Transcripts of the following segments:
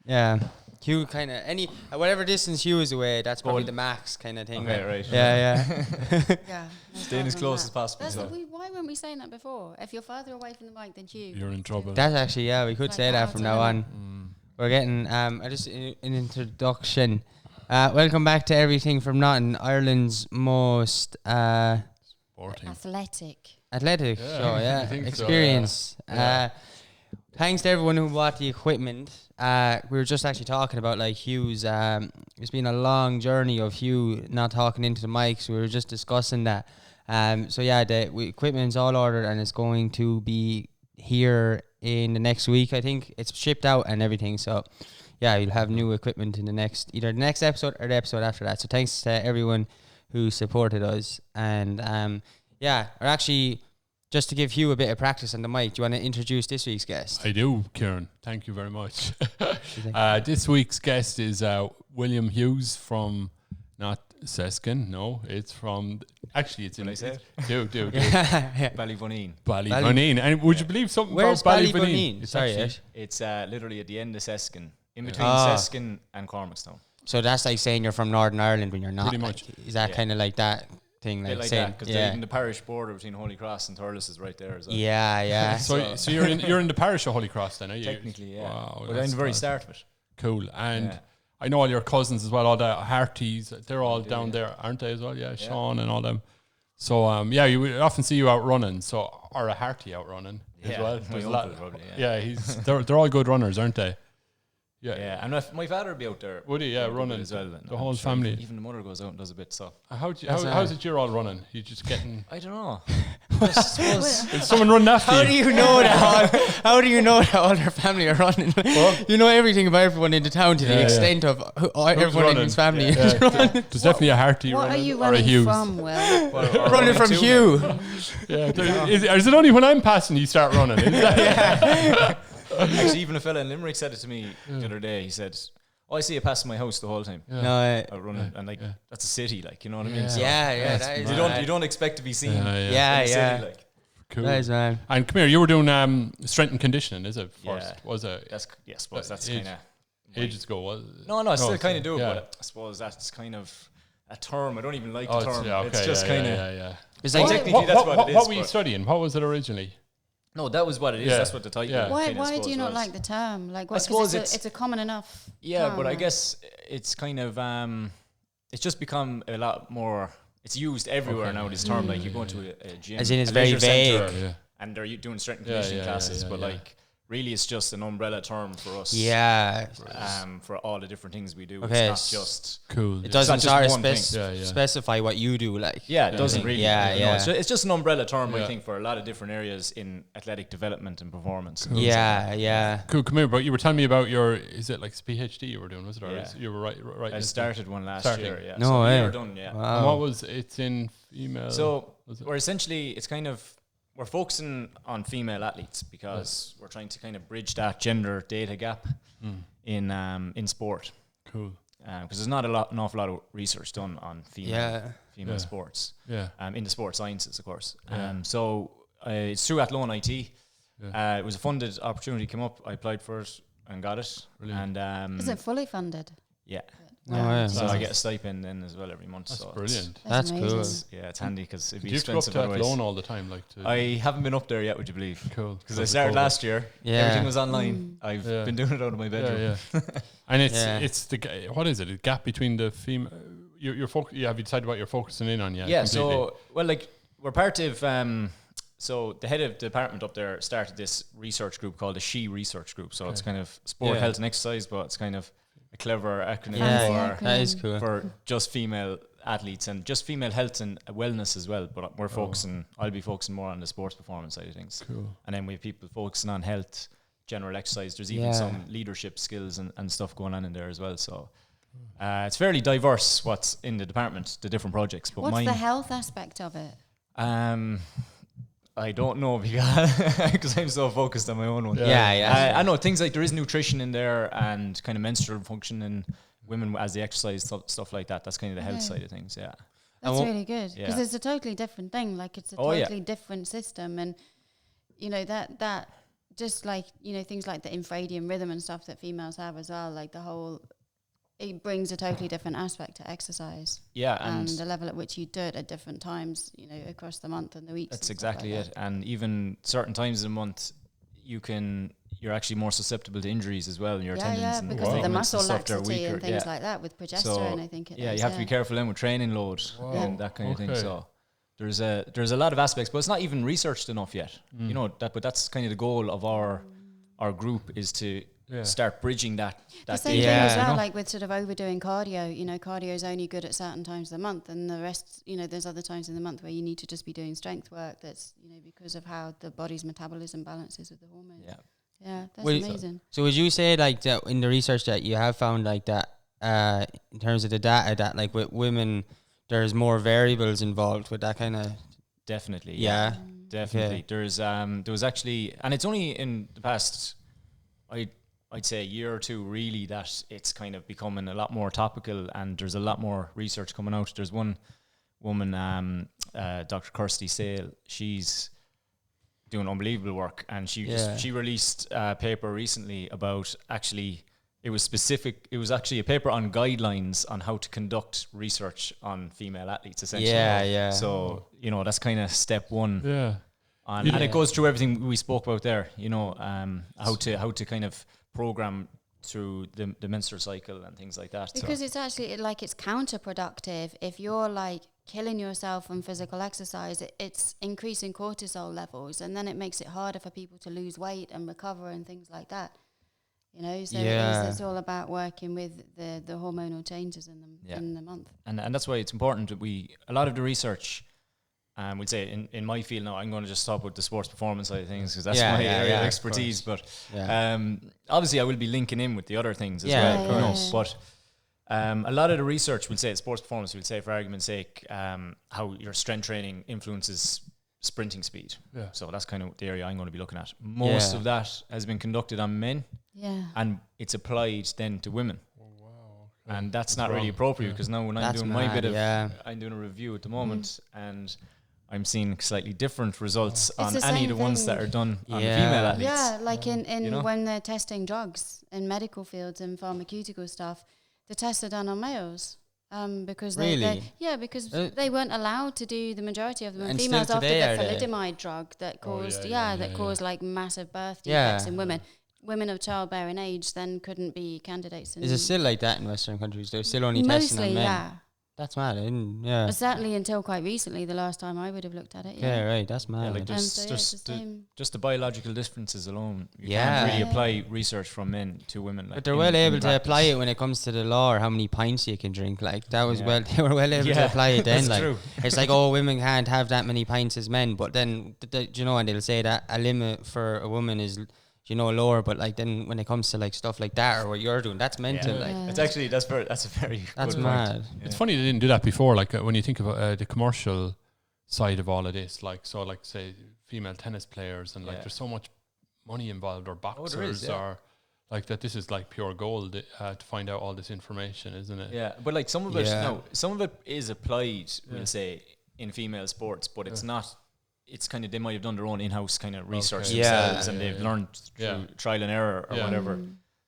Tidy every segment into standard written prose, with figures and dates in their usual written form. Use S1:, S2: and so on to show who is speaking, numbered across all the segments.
S1: Yeah. Hugh kind of whatever distance Hugh is away, that's probably the max kind of thing.
S2: Okay, right.
S1: Yeah.
S3: Yeah.
S2: Staying as close as possible.
S3: Why weren't we saying that before? If you're farther away from the mic than Hugh,
S4: You're in trouble.
S1: That's actually we could say that from now on. We're getting just an introduction. Welcome back to Everything from Nothing, Ireland's most
S3: athletic
S1: show. Yeah, experience.
S4: So, yeah.
S1: Thanks to everyone who bought the equipment. We were just actually talking about Hughes. It's been a long journey of Hugh not talking into the mics. We were just discussing that. The equipment's all ordered and it's going to be here in the next week. I think it's shipped out and everything. So you'll have new equipment in either the next episode or the episode after that. So thanks to everyone who supported us. And just to give Hugh a bit of practice on the mic, do you want to introduce this week's guest?
S4: I do, Kieran. Thank you very much. This week's guest is William Hughes from not Seskin. No, it's from... Actually, it's in...
S2: I say it?
S4: Do.
S2: Ballybuneen.
S4: Ballybuneen. And would you believe something
S1: Where's
S4: about Ballybuneen?
S1: Sorry,
S2: It's literally at the end of Seskin. In between Seskin and Cormackstown.
S1: So that's like saying you're from Northern Ireland when you're not.
S4: Pretty much.
S1: Is that kind of like that thing?
S2: Like
S1: saying,
S2: that, because even the parish border between Holy Cross and Thurles is right there as well.
S1: Yeah.
S4: So you're in the parish of Holy Cross then, are you?
S2: Technically, yeah.
S4: Wow,
S2: but I'm the very start of it.
S4: Cool. And I know all your cousins as well, all the Harties, they're all down there, aren't they as well? Yeah, Sean and all them. So you would often see you out running, or a Harty out running as well.
S2: There's a lot. Probably,
S4: they're all good runners, aren't they?
S2: Yeah, and my father would be out there.
S4: Would he? Yeah, running
S2: as well.
S4: The whole family.
S2: Even the mother goes out and does a bit. So
S4: how's it you're all running? You just getting?
S2: I don't know.
S4: Is someone running after you?
S1: How do you know that? How do you know that all their family are running? You know everything about everyone in the town to the extent of everyone in his family is running.
S4: There's definitely a Harty
S3: what
S4: running
S3: are you
S4: or a Hughes.
S3: From, Will?
S1: Running from Hugh.
S4: Is it only when I'm passing you start running? Is that
S2: Actually, even a fella in Limerick said it to me the other day. He said, I see you passing my house the whole time.
S1: No,
S2: running, and that's a city, you know what I mean? So
S1: that is
S2: you don't expect to be seen.
S1: Yeah.
S4: Cool.
S1: That is, man.
S4: And come here, you were doing strength and conditioning, is it? First, was it?
S2: I suppose that's kind of
S4: ages ago. Was it?
S2: No, I still kind of do it, but I suppose that's kind of a term. I don't even like the term. It's just kind of.
S1: It's like
S2: technically that's what it is.
S4: What were you studying? What was it originally?
S2: No, that was what it is. That's what the title.
S4: Yeah.
S3: Why do you not like the term? Like, what, I suppose it's a common enough.
S2: Yeah, but I guess it's kind of it's just become a lot more. It's used everywhere now. This term, you go to a gym,
S1: as in it's very vague,
S2: and they're doing strength and conditioning classes, but really it's just an umbrella term for us. For all the different things we do.
S1: Okay,
S2: it's not just
S4: cool.
S1: It doesn't specify what you do, it
S2: doesn't really. It's just an umbrella term,
S4: I
S2: think, for a lot of different areas in athletic development and performance.
S4: Cool. Cool. Come here, but you were telling me about is it like PhD you were doing? Was it? Or you were right.
S2: I started one last year. Yeah.
S4: No
S2: way. We're done. Yeah.
S4: Wow. And what was it's in female?
S2: So we're essentially it's kind of. We're focusing on female athletes because we're trying to kind of bridge that gender data gap in sport.
S4: Cool.
S2: Because there's not an awful lot of research done on female sports.
S4: Yeah.
S2: In the sports sciences, of course. So it's through Athlone IT. It was a funded opportunity came up. I applied for it and got it.
S4: Brilliant.
S2: And
S3: is it fully funded?
S2: Yeah.
S1: So
S2: I get a stipend then as well every month.
S4: That's
S2: so
S4: brilliant.
S1: That's cool.
S2: It's handy because it'd be
S4: expensive. Do you go up to Athlone all the time?
S2: I haven't been up there yet, would you believe?
S4: Cool.
S2: Because I started last year. Everything was online. I've been doing it out of my bedroom.
S4: And it's the what is it? A gap between the female. Have you decided what you're focusing in on yet?
S2: Yeah. Completely? So we're part of. So the head of the department up there started this research group called the She Research Group. So it's kind of sport, health, and exercise, but it's kind of a clever acronym
S1: that is cool.
S2: for just female athletes and just female health and wellness as well. But I'll be focusing more on the sports performance side of things.
S4: Cool.
S2: And then we have people focusing on health, general exercise. There's even some leadership skills and stuff going on in there as well. So it's fairly diverse what's in the department, the different projects. But
S3: what's the health aspect of it?
S2: I don't know because I'm so focused on my own one. I know things like there is nutrition in there and kind of menstrual function in women as they exercise, stuff like that. That's kind of the health side of things. Yeah,
S3: that's really good because it's a totally different thing. Like it's a totally different system, and you know that just like, things like the infradian rhythm and stuff that females have as well, like it brings a totally different aspect to exercise.
S2: Yeah,
S3: and the level at which you do it at different times, across the month and the weeks.
S2: That's exactly it. And even certain times of the month, you're actually more susceptible to injuries as well in your tendons.
S3: Yeah, because of the muscle laxity and things like that with progesterone, I think it is.
S2: Yeah, you have to be careful then with training load and that kind of thing. So there's a lot of aspects, but it's not even researched enough yet. But that's kind of the goal of our group, is to start bridging that.
S3: The same thing as well, like with sort of overdoing cardio. Cardio is only good at certain times of the month, and the rest, there's other times in the month where you need to just be doing strength work. That's because of how the body's metabolism balances with the hormones. Yeah, that's amazing.
S1: So would you say like that in the research that you have found like that in terms of the data that like with women there's more variables involved with that kind of?
S2: Definitely.
S1: Yeah.
S2: Definitely. Okay. There was actually, and it's only in the past I'd say a year or two really that it's kind of becoming a lot more topical, and there's a lot more research coming out. There's one woman, Dr. Kirsty Sale, she's doing unbelievable work, and she released a paper recently about it was actually a paper on guidelines on how to conduct research on female athletes, essentially. So that's kind of step one. And it goes through everything we spoke about there, how to kind of program through the menstrual cycle and things like that.
S3: Because it's actually it's counterproductive if you're like killing yourself on physical exercise. It's increasing cortisol levels, and then it makes it harder for people to lose weight and recover and things like that. So it's all about working with the hormonal changes in the month. And
S2: that's why it's important that a lot of the research, we'd say in my field now, I'm going to just talk about the sports performance side of things because that's my area of expertise. But obviously I will be linking in with the other things as well. But a lot of the research would say sports performance, we'll say for argument's sake, how your strength training influences sprinting speed. So that's kind of the area I'm going to be looking at. Most of that has been conducted on men. And it's applied then to women. And that's not really appropriate because now when I'm doing I'm doing a review at the moment and I'm seeing slightly different results on any of the ones that are done on the female athletes.
S3: Yeah, like in when they're testing drugs in medical fields and pharmaceutical stuff, the tests are done on males. Because they weren't allowed to do the majority of them on females after the thalidomide drug that caused caused like massive birth defects in women. Women of childbearing age then couldn't be candidates.
S1: Is it still like that in Western countries? They're still only testing on men.
S3: Yeah.
S1: That's mad.
S3: But certainly until quite recently, the last time I would have looked at it.
S1: Yeah, right. That's mad.
S2: Like just the biological differences alone. You can't really apply research from men to women. Like
S1: but they're well able to apply it when it comes to the law or how many pints you can drink. Like that was they were well able to apply it then. Like true. It's like, women can't have that many pints as men. But then, and they'll say that a limit for a woman is lower, but like then when it comes to like stuff like that or what you're doing, that's mental.
S2: It's actually that's a very
S1: that's
S2: good
S1: mad.
S2: Point.
S4: It's funny they didn't do that before. Like when you think of the commercial side of all of this, like say female tennis players and like there's so much money involved, or boxers or like that. This is like pure gold to find out all this information, isn't it?
S2: Yeah, but like some of it is applied, we'll say, in female sports, but it's not. It's kind of, they might have done their own in-house kind of research themselves, and they've learned through trial and error or whatever.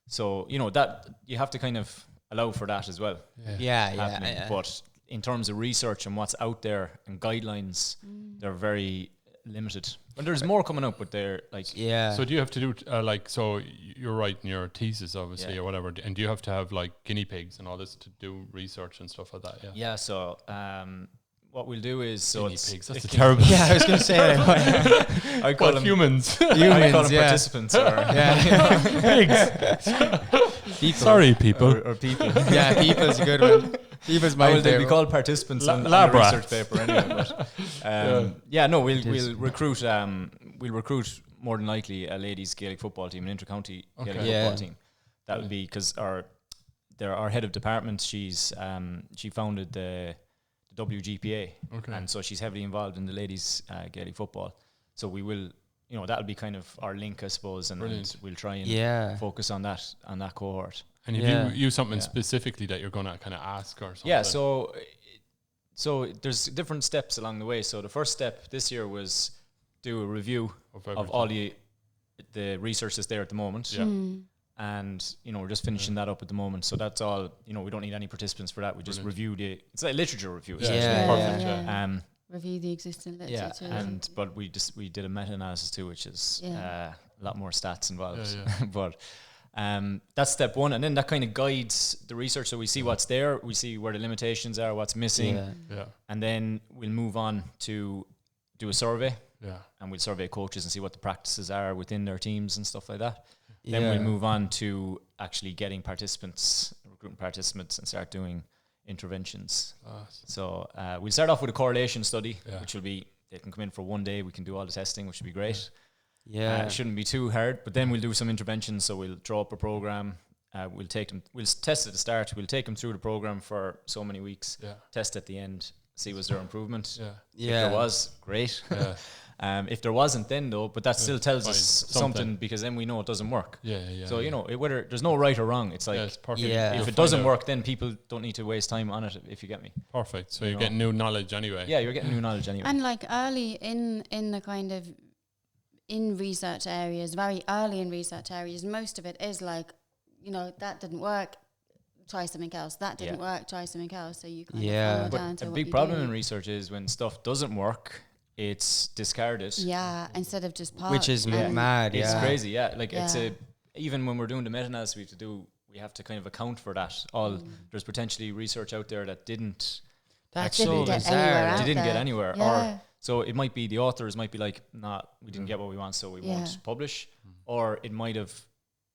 S2: So that you have to kind of allow for that as well. But in terms of research and what's out there and guidelines, they're very limited. But there's more coming up, but they're like
S4: So do you have to do so you're writing your thesis obviously or whatever, and do you have to have like guinea pigs and all this to do research and stuff like that?
S2: So what we'll do is
S4: pigs. That's a terrible.
S1: I was going to say.
S4: I call them humans.
S2: I call them participants.
S4: Pigs. People. Sorry, people.
S2: Or people.
S1: People's a good one. People's my favorite.
S2: They'll be called participants on the research paper anyway. But we'll recruit. We'll recruit more than likely a ladies Gaelic football team, an inter-county Gaelic football team. That would be because our head of department. She founded the WGPA, and so she's heavily involved in the ladies Gaelic football. So we will, that'll be kind of our link, I suppose, and we'll try and focus on that cohort.
S4: And if you something specifically that you're going to kind of ask or something?
S2: Yeah, so there's different steps along the way. So the first step this year was do a review of all the the research that's there at the moment.
S4: Yeah.
S2: And, you know, we're just finishing that up at the moment. So that's all, you know, we don't need any participants for that. We just review it's like literature review.
S3: Yeah. Review the existing literature.
S2: Yeah, but we did a meta-analysis too, which is a lot more stats involved. But that's step one. And then that kind of guides the research. So we see what's there, we see where the limitations are, what's missing. And then we'll move on to do a survey. And we'll survey coaches and see what the practices are within their teams and stuff like that. Then we'll move on to actually getting participants, recruiting participants, and start doing interventions. So we'll start off with a correlation study, which will be, they can come in for 1 day, we can do all the testing, which will be great. It shouldn't be too hard, but then we'll do some interventions. So we'll draw up a program, we'll test at the start, we'll take them through the program for so many weeks, test at the end, see was there improvement. If there was, great. If there wasn't, then though, but that still tells us something, because then we know it doesn't work. So you know, whether there's no right or wrong, it's like if it doesn't work, then people don't need to waste time on it. If you get me.
S4: Perfect. So you're getting new knowledge anyway.
S2: Yeah, you're getting new knowledge anyway.
S3: And like early in the kind of in research areas, very early in research areas, most of it is like, you know, that didn't work, try something else. That didn't work, try something else. So you kind of follow down to
S2: a
S3: what
S2: big
S3: you
S2: problem
S3: do.
S2: in research is when stuff doesn't work, it's discarded.
S3: Instead of just parked.
S1: Which is mad.
S2: It's crazy. Like it's even when we're doing the meta-analysis we have to kind of account for that. There's potentially research out there that didn't
S1: so
S2: get anywhere. Or so it might be the authors might be like, nah, we didn't get what we want, so we won't publish. Or it might have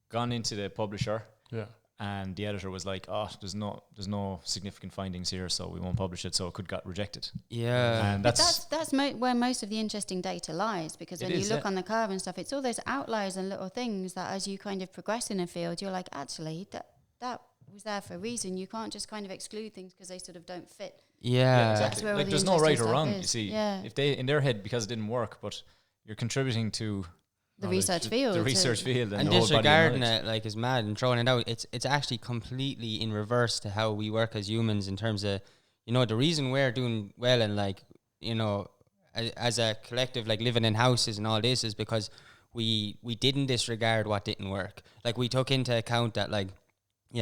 S2: gone into the publisher. And the editor was like, "Oh, there's no significant findings here, so we won't publish it." So it could got rejected. And that's
S3: where most of the interesting data lies, because when you look on the curve and stuff, it's all those outliers and little things that, as you kind of progress in a field, you're like, actually, that was there for a reason. You can't just kind of exclude things because they sort of don't fit.
S2: Exactly. Like there's no right or wrong. You see, if they in their head because it didn't work, but you're contributing to
S3: the research field.
S2: The research field.
S1: And disregarding it like is mad and throwing it out. It's actually completely in reverse to how we work as humans in terms of, you know, the reason we're doing well and like, you know, as a collective, like living in houses and all this is because we didn't disregard what didn't work. Like we took into account that like,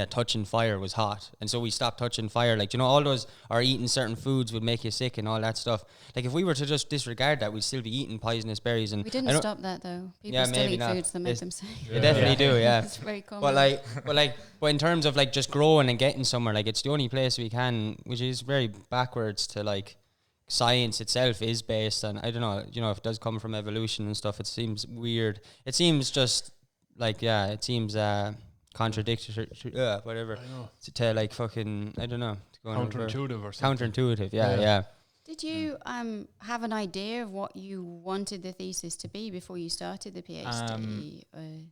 S1: touching fire was hot. And so we stopped touching fire. Like, you know, all those, or eating certain foods would make you sick and all that stuff. Like, if we were to just disregard that, we'd still be eating poisonous berries. And
S3: we didn't stop that, though. People still eat foods that make them sick.
S1: They definitely do,
S3: It's very common.
S1: But in terms of, like, just growing and getting somewhere, like, it's the only place we can, which is very backwards to, like, science itself is based on, I don't know, you know, if it does come from evolution and stuff, it seems weird. It seems just, like, it seems... contradictory, whatever, to like fucking, I don't know,
S4: counterintuitive or something.
S1: Counterintuitive,
S3: Did you have an idea of what you wanted the thesis to be before you started the PhD?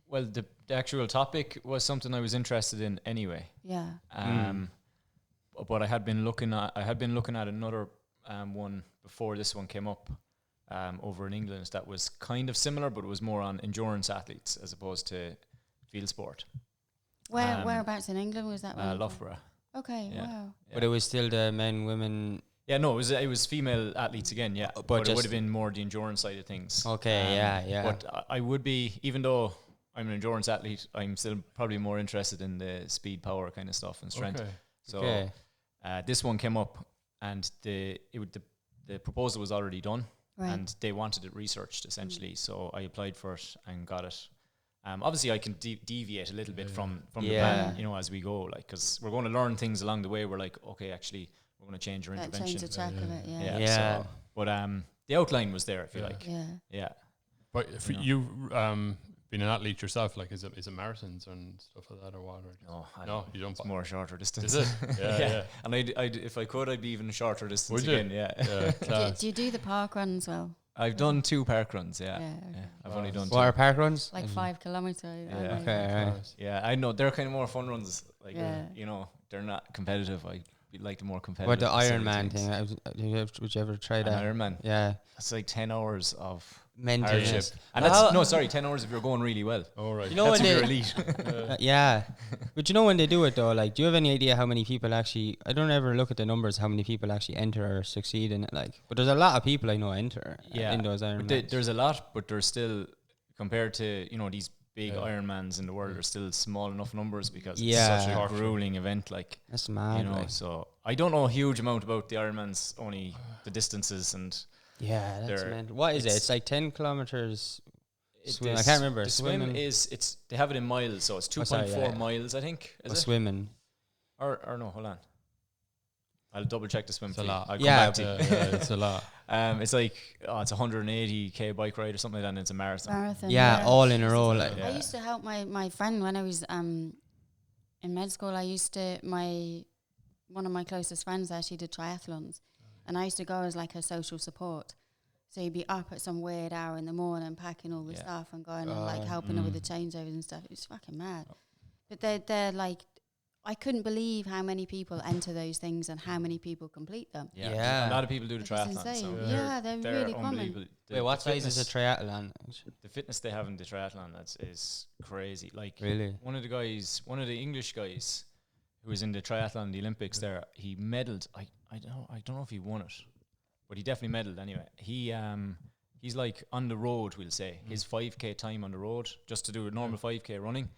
S2: Well, the actual topic was something I was interested in anyway. But I had been looking at another one before this one came up over in England that was kind of similar, but it was more on endurance athletes as opposed to field sport.
S3: Whereabouts in England was that one?
S2: Loughborough.
S3: Okay, wow.
S1: But it was still the men, women...
S2: Yeah, no, it was female athletes again, but it would have been more the endurance side of things.
S1: Okay,
S2: But I would be, even though I'm an endurance athlete, I'm still probably more interested in the speed, power kind of stuff and strength. So this one came up and the proposal was already done and they wanted it researched essentially. So I applied for it and got it. Obviously, I can deviate a little bit from the plan, you know, as we go, like, because we're going to learn things along the way. We're like, okay, actually, we're going to change our intervention.
S3: Change the track of it,
S2: So, but the outline was there, if you like.
S4: But if you being an athlete yourself, like, is it marathons and stuff like that or what? No, you don't.
S2: It's more shorter distance.
S4: Is it?
S2: And I'd if I could, I'd be even shorter distance
S4: Would
S2: again.
S3: Do you do the park run as well?
S2: I've done 2 park runs, I've only done 2.
S1: What are park runs?
S3: Like 5 kilometers.
S2: Yeah, I know. They're kind of more fun runs. Like, you know, they're not competitive. I like the more competitive.
S1: What the Ironman thing? Would you ever try that?
S2: Ironman?
S1: Yeah.
S2: It's like 10 hours of
S1: mental
S2: hardship. And that's, 10 hours if you're going really well.
S4: Oh, right.
S1: You know,
S2: that's
S1: when
S2: if you're elite.
S1: But you know when they do it though, like, do you have any idea how many people actually, I don't ever look at the numbers, how many people actually enter or succeed in it, like, but there's a lot of people I know enter in those Ironmans.
S2: There's a lot, but there's still compared to, you know, these big Ironmans in the world are still small enough numbers because it's
S1: Yeah.
S2: such a grueling event. Like,
S1: That's mad.
S2: you know,
S1: like.
S2: so I don't know a huge amount about the Ironmans, only the distances and
S1: Yeah, that's
S2: they're-
S1: mental. What is it?
S2: it's-
S1: It's like 10 kilometers.
S2: it
S1: Swim. I
S2: is-
S1: can't remember.
S2: The swim
S1: Swimming.
S2: is they have it in miles, so it's 2.4
S1: sorry, yeah.
S2: miles, I think.
S1: Or
S2: Is it?
S1: swimming.
S2: Or no, hold on. I'll double check the swim.
S4: It's a
S2: for you.
S4: lot.
S2: I'll come
S1: Yeah,
S2: back to you.
S4: It's a lot.
S2: It's like it's 180k bike ride or something like that, and it's a marathon.
S1: Yeah, all in a row. Like.
S2: Yeah.
S3: I used to help my friend when I was in med school. One of my closest friends there, she did triathlons, and I used to go as like her social support. So you'd be up at some weird hour in the morning, packing all the stuff and going and like helping her with the changeovers and stuff. It was fucking mad. But they're like, I couldn't believe how many people enter those things and how many people complete them.
S1: Yeah.
S2: A lot of people do the
S3: It's
S2: triathlon.
S3: insane.
S2: So
S3: Yeah, they're really common.
S2: unbelievable.
S1: Wait, what size is a triathlon?
S2: The fitness they have in the triathlon is crazy. Like
S1: Really?
S2: one of the English guys who was in the triathlon, the Olympics there, he medalled. I don't know if he won it, but he definitely medalled anyway. He's like on the road, we'll say. His 5k time on the road, just to do a normal 5k running,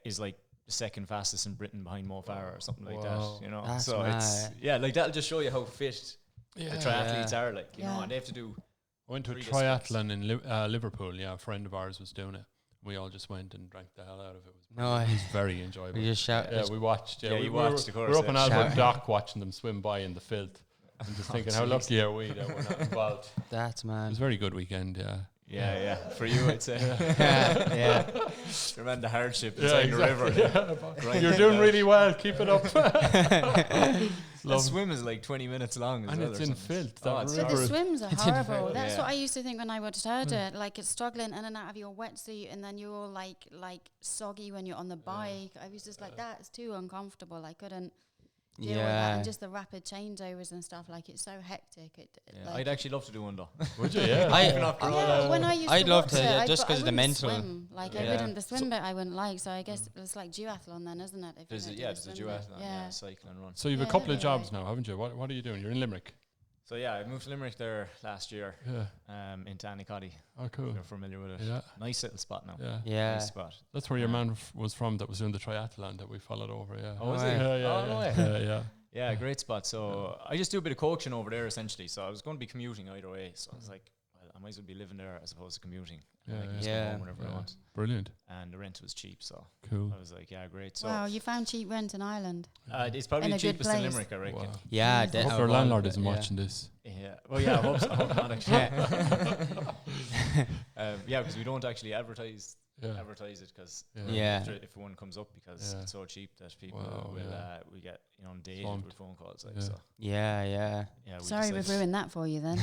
S2: is like the second fastest in Britain behind Mo Farah or something like that. You know,
S1: That's
S2: so it's
S1: mad.
S2: like that'll just show you how fit the triathletes are. Like, you know, and they have to do.
S4: I went to a
S2: 3
S4: triathlon in Liverpool. Yeah, a friend of ours was doing it. We all just went and drank the hell out of it. It was very enjoyable.
S1: We just shout.
S4: Yeah, we watched. Yeah,
S2: you
S4: we
S2: watched,
S4: were,
S2: of course,
S4: we were up on
S2: yeah.
S4: Albert Dock watching them swim by in the filth. And just thinking, how
S2: jeez.
S4: lucky are we that we're not involved?
S1: That's
S4: It
S1: mad.
S4: was a very good weekend, yeah.
S2: Yeah. For you, I'd say.
S1: Yeah.
S2: Remember the hardship inside the river. Grinding
S4: You're doing
S2: it out.
S4: really well. Keep it up.
S2: That swim is like 20 minutes long as
S4: And
S2: well.
S4: it's
S2: or
S4: in
S2: something.
S4: filth.
S2: Oh,
S4: That
S2: it's
S3: But
S4: river
S3: the
S4: is-
S3: swims are
S1: It's
S3: horrible. That's
S2: Yeah.
S3: what I used to think when I watched her do it. Like, it's struggling in and out of your wetsuit, and then you're all like soggy when you're on the bike. I was just like, that's too uncomfortable. I couldn't deal with that.
S1: Yeah.
S3: And just the rapid changeovers and stuff, like, it's so hectic.
S2: Yeah,
S3: like,
S2: I'd actually love to do one though.
S4: Would you? Yeah.
S3: when I used
S1: I'd
S3: to
S1: love
S3: watch
S1: to,
S3: it,
S1: yeah,
S3: I
S1: just
S3: bu- I
S1: 'cause of the
S3: wouldn't
S1: mental.
S3: swim. Like, I
S1: Yeah.
S3: wouldn't. The swim bit I wouldn't like. So I guess it's like duathlon then, isn't it? If
S2: There's a
S3: you're gonna do the swim bit.
S2: duathlon, yeah, cycle and run.
S4: So you've a
S3: Yeah,
S4: couple of
S3: yeah.
S4: jobs now, haven't you? What are you doing? You're in Limerick.
S2: So yeah, I moved to Limerick there last year,
S4: Yeah.
S2: into Annicoddy.
S4: Oh, cool.
S2: You're familiar with it.
S4: Yeah.
S2: Nice little spot now.
S4: Yeah.
S1: Yeah.
S2: Nice spot.
S4: That's where your man was from that was doing the triathlon that we followed over, yeah.
S2: Oh, was
S1: he?
S4: Yeah, yeah,
S2: Oh, no way.
S4: yeah.
S2: Yeah, great spot. So I just do a bit of coaching over there essentially. So I was going to be commuting either way. So I was like, well, I might as well be living there as opposed to commuting. And I can just go
S1: Yeah.
S2: home whenever I want.
S4: Brilliant.
S2: And the rent was cheap, so
S4: Cool.
S2: I was like, yeah, great. So
S3: Wow, you found cheap rent in Ireland.
S2: it's probably
S3: In
S2: the
S3: a good
S2: cheapest in
S3: place.
S2: Limerick, I reckon.
S4: Wow.
S1: Yeah.
S4: I hope your landlord isn't watching this.
S2: Yeah. Well, yeah, I hope so. I hope not actually. Yeah, because we don't actually advertise it because
S1: Yeah.
S2: if one comes up because it's so cheap that people will we get inundated
S4: Swamped.
S2: with phone calls like
S4: Yeah.
S2: so.
S1: Yeah.
S2: Yeah.
S3: Sorry, we've ruined that for you then.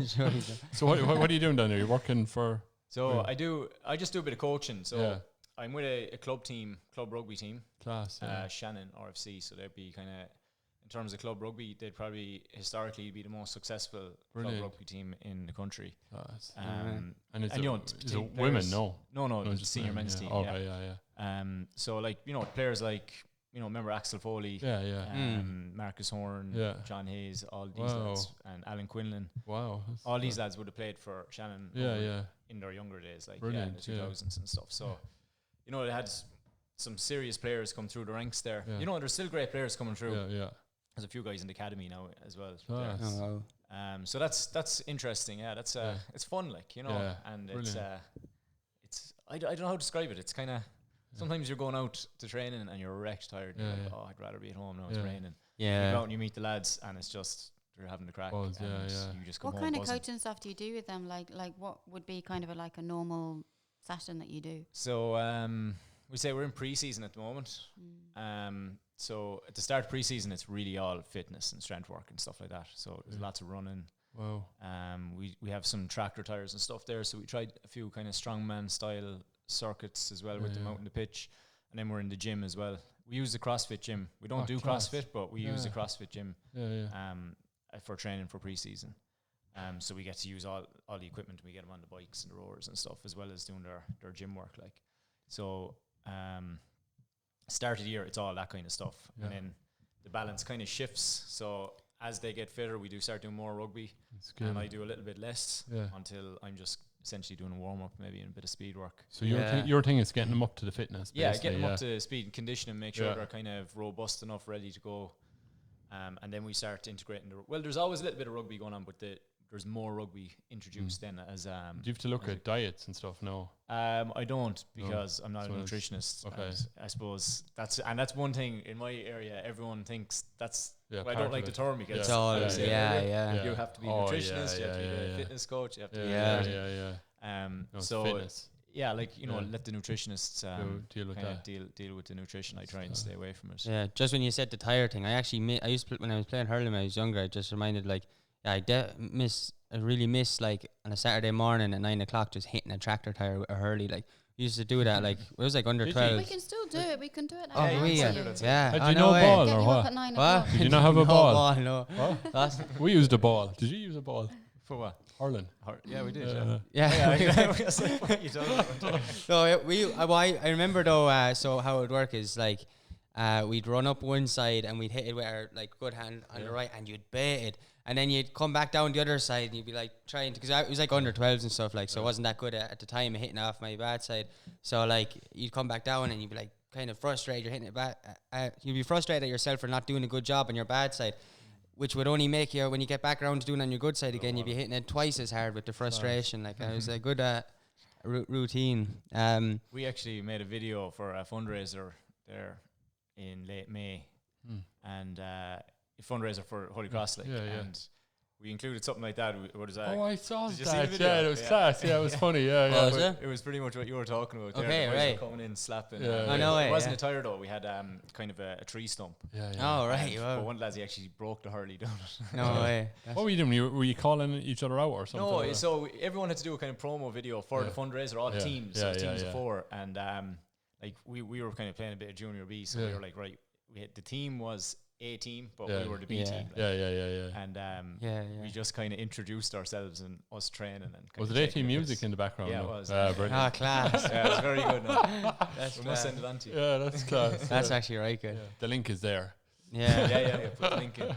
S1: Sure you do.
S4: So what are you doing down there? You're working for...
S2: So
S4: Yeah.
S2: I just do a bit of coaching. So
S4: Yeah.
S2: I'm with a club rugby team,
S4: Class. Yeah.
S2: Shannon RFC. So they'd be kind of, in terms of club rugby, they'd probably historically be the most successful
S4: Brilliant.
S2: club rugby team in the country.
S4: Class.
S2: Um,
S4: And it's
S2: and,
S4: a,
S2: you know,
S4: is
S2: team
S4: it women?
S2: players-
S4: No.
S2: no,
S4: No,
S2: the senior
S4: men,
S2: men's
S4: yeah.
S2: team.
S4: Okay,
S2: Yeah.
S4: yeah.
S2: So like, you know, players like, you know, remember Axel Foley,
S4: Yeah.
S2: Marcus Horn,
S4: Yeah.
S2: John Hayes, all these
S4: Wow.
S2: lads, and Alan Quinlan.
S4: Wow. That's
S2: All these lads would have played for Shannon
S4: Yeah.
S2: in their younger days, like
S4: Brilliant,
S2: in the 2000s and stuff. So, you know, they had some serious players come through the ranks there.
S4: Yeah.
S2: You know, there's still great players coming through.
S4: Yeah.
S2: There's a few guys in the academy now as well.
S4: Class.
S2: there.
S1: Oh, wow.
S2: So that's interesting. Yeah, that's it's fun, like, you know,
S4: Yeah,
S2: and
S4: brilliant.
S2: it's I don't know how to describe it. It's kind of sometimes you're going out to training and you're wrecked, tired. And
S4: Yeah,
S2: you're like,
S4: yeah.
S2: oh, I'd rather be at home now. It's
S4: Yeah.
S2: raining.
S1: Yeah.
S2: You go out and you meet the lads, and it's just they're having the crack.
S4: Buzz, yeah,
S2: and
S4: yeah.
S2: You just come
S3: What
S2: home
S3: kind of
S2: buzzing.
S3: coaching stuff do you do with them? Like what would be kind of like a normal session that you do?
S2: So we say we're in pre-season at the moment. So at the start of pre-season, it's really all fitness and strength work and stuff like that. So there's lots of running.
S4: Wow.
S2: We have some tractor tires and stuff there. So we tried a few kind of strongman style circuits as well with them out in the pitch. And then we're in the gym as well. We use the CrossFit gym. We don't do
S4: class.
S2: CrossFit, but we use the CrossFit gym
S4: Yeah.
S2: for training for pre-season. So we get to use all the equipment. We get them on the bikes and the rowers and stuff, as well as doing their gym work. Like, so start of the year, it's all that kind of stuff,
S4: Yeah.
S2: and then the balance kind of shifts. So as they get fitter, we do start doing more rugby,
S4: It's good.
S2: and I do a little bit less
S4: Yeah.
S2: until I'm just essentially doing a warm up, maybe and a bit of speed work.
S4: So your thing is getting them up to the fitness.
S2: Yeah, getting them up to speed and conditioning, make sure they're kind of robust enough, ready to go. And then we start integrating there's always a little bit of rugby going on, but there's more rugby introduced then as.
S4: Do you have to look at diets and stuff? No.
S2: I don't, because I'm not a nutritionist.
S4: Okay.
S2: I suppose that's one thing in my area. Everyone thinks that's.
S4: Yeah,
S2: I don't like the term because
S1: it's all
S2: you have to be a nutritionist. You have to be a fitness coach. You have to so
S4: fitness.
S2: Yeah, like let the nutritionists
S4: deal with that.
S2: Deal with the nutrition. I try and stay away from it.
S1: Yeah, just when you said the tire thing, I used to when I was playing hurling when I was younger. I just reminded like. Yeah, I really miss like on a Saturday morning at 9 o'clock just hitting a tractor tire with a hurley. Like we used to do that. Like it was like under 12.
S3: We can still do it. We can do it.
S1: Oh, really? Yeah.
S4: Did you know ball
S3: Get
S4: or
S3: you
S4: what?
S3: up at 9
S1: What?
S3: o'clock.
S4: Did you not have a ball?
S1: No.
S4: What? We used a ball. Did you use a ball?
S2: For what?
S4: Hurling.
S2: Yeah, we did.
S1: I remember though. So how it would work is like we'd run up one side and we'd hit it with our like good hand on the right, and you'd bait it. And then you'd come back down the other side and you'd be like trying to, because it was like under 12s and stuff, like, so I wasn't that good at the time hitting off my bad side. So like you'd come back down and you'd be like kind of frustrated, you're hitting it back. You'd be frustrated at yourself for not doing a good job on your bad side, which would only make you, when you get back around to doing it on your good side again, you'd be hitting it twice as hard with the frustration. Like it was a good routine.
S2: We actually made a video for a fundraiser there in late May, and a fundraiser for Holy Cross, like, and we included something like that. What is that?
S4: Oh, I saw that.
S2: Yeah,
S4: it was class. Yeah, it was funny. Yeah.
S2: It was pretty much what you were talking about.
S1: Okay,
S2: there.
S1: right.
S2: Coming in, slapping.
S1: It
S2: wasn't a tire though. We had kind of a tree stump.
S1: Oh, right.
S2: But one lad, he actually broke the hurley down it.
S1: No way.
S4: What were you doing? Were you calling each other out or something?
S2: No, so everyone had to do a kind of promo video for the fundraiser, all the teams, teams of 4, and like we were kind of playing a bit of junior B, so we were like, right, the team was A team, but we were the B team. Like. And we just kind of introduced ourselves and us training. And
S4: was it A-team music in the background?
S2: Yeah, it was.
S1: Class.
S2: Yeah, it was very good. We must send it on to you.
S4: Yeah, that's class.
S1: That's actually right good.
S4: Yeah. The link is there.
S2: Yeah. Put the link in.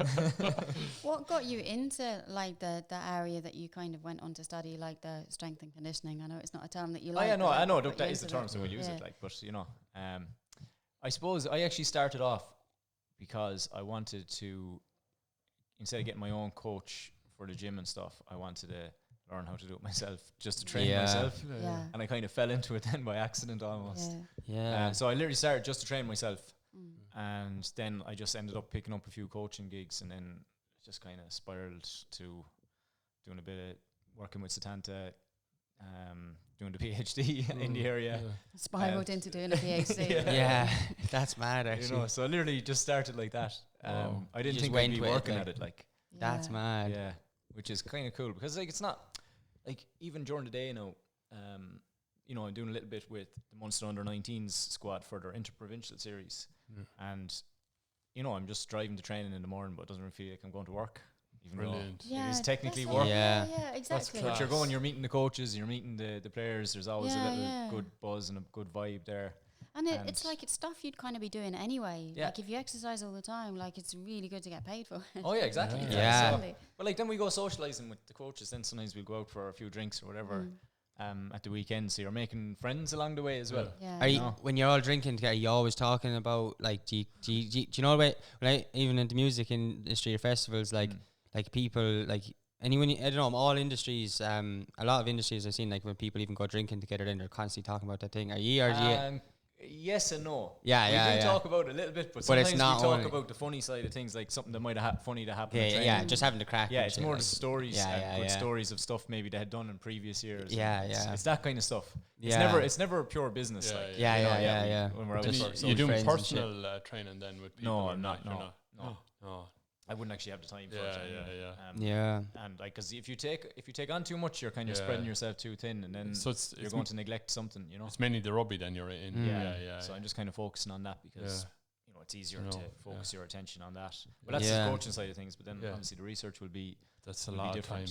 S3: What got you into like the area that you kind of went on to study, like the strength and conditioning? I know it's not a term that you like.
S2: I know. That is the term, so we'll use it. Like, but I suppose I actually started off because I wanted to, instead of getting my own coach for the gym and stuff, I wanted to learn how to do it myself, just to train myself. And I kind of fell into it then by accident almost. So I literally started just to train myself. And then I just ended up picking up a few coaching gigs, and then just kind of spiraled to doing a bit of working with Satanta, doing the PhD in the area.
S3: Spiraled into doing a PhD.
S1: Yeah, that's mad actually.
S2: So I literally just started like that. I didn't think I'd be working at it. Like
S1: that's mad.
S2: Yeah, which is kind of cool because like it's not like even during the day now. I'm doing a little bit with the Munster Under-19s squad for their interprovincial series, and I'm just driving to training in the morning, but it doesn't really feel like I'm going to work. Even though it is technically work.
S3: Yeah, exactly.
S2: But you're meeting the coaches, you're meeting the players. There's always a little good buzz and a good vibe there.
S3: And it's like it's stuff you'd kind of be doing anyway. Yeah. Like if you exercise all the time, like it's really good to get paid for it.
S2: Oh yeah, exactly. But like then we go socialising with the coaches. Then sometimes we'll go out for a few drinks or whatever. At the weekend, so you're making friends along the way as well.
S3: Yeah.
S1: Are you, when you're all drinking together, are you always talking about like do you know about like even in the music industry or festivals like people like anyone I don't know all industries a lot of industries I've seen like when people even go drinking together then they're constantly talking about that thing. Are you or do you?
S2: Yes and no.
S1: We
S2: do talk about it a little bit, but sometimes
S1: it's not
S2: we talk about the funny side of things, like something that might have funny to happen.
S1: Just having the crack.
S2: Yeah, it's more like the stories, good stories of stuff maybe they had done in previous years. It's that kind of stuff. It's never pure business. When we're out
S4: you doing personal training then with people?
S2: No, I'm not. No. I wouldn't actually have the time for it. And like, because if you take on too much, you're kind of spreading yourself too thin, and then you're going to neglect something. It's
S4: mainly the rugby then you're in.
S2: So I'm just kind of focusing on that because it's easier to focus your attention on that. But that's the coaching side of things. But then obviously the research will be
S4: a lot of time.